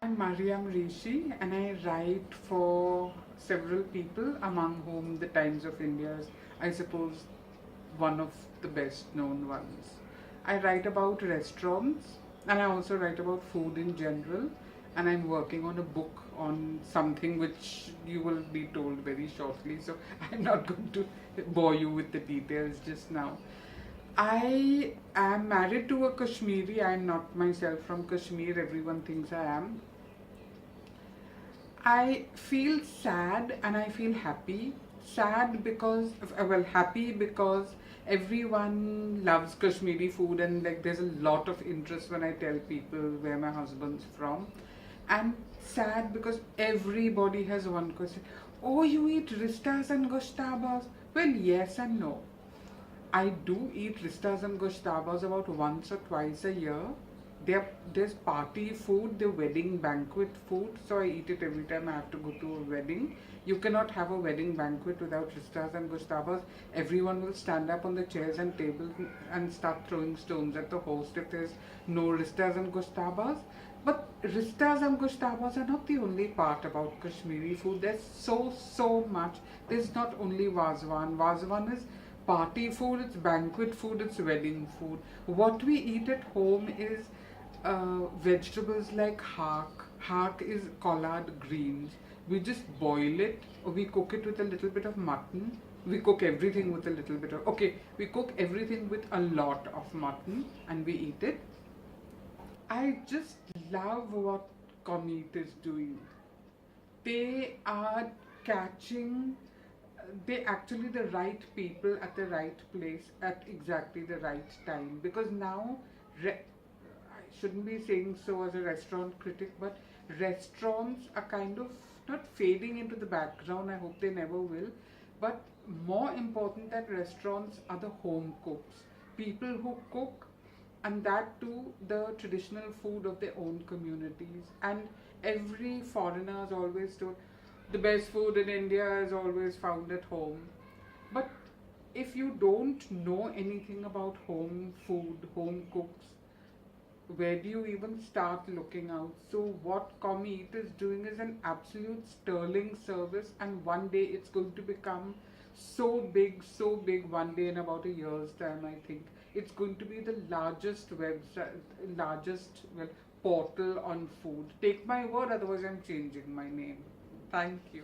I'm Marryam Reshii and I write for several people, among whom the Times of India is, I suppose, one of the best known ones. I write about restaurants and I also write about food in general, and I'm working on a book on something which you will be told very shortly, so I'm not going to bore you with the details just now. I am married to a Kashmiri. I am not myself from Kashmir. Everyone thinks I am. I feel sad and I feel happy. Sad because, happy because everyone loves Kashmiri food, and like there's a lot of interest when I tell people where my husband's from. And sad because everybody has one question. Oh, you eat ristas and goshtabas? Well, yes and no. I do eat ristas and goshtabas about once or twice a year. There's party food, the wedding banquet food, so I eat it every time I have to go to a wedding. You cannot have a wedding banquet without ristas and goshtabas. Everyone will stand up on the chairs and tables and start throwing stones at the host if there's no ristas and goshtabas. But ristas and goshtabas are not the only part about Kashmiri food. There's so much. There's not only wazwan. Wazwan is party food, it's banquet food, it's wedding food. What we eat at home is vegetables like hake. Hake is collard greens. We just boil it, or we cook it with a little bit of mutton. We cook everything with a little bit of, we cook everything with a lot of mutton and we eat it. I just love what Commeat is doing. They are catching they actually the right people at the right place at exactly the right time, because now I shouldn't be saying so as a restaurant critic, but restaurants are kind of not fading into the background. I hope they never will. But more important than restaurants are the home cooks, people who cook, and that too the traditional food of their own communities. And every foreigner is always told the best food in India is always found at home. But if you don't know anything about home food, home cooks, where do you even start looking out? So what Commeat is doing is an absolute sterling service, and one day it's going to become so big one day in about a year's time, I think. It's going to be the largest website, largest portal on food. Take my word, otherwise I'm changing my name. Thank you.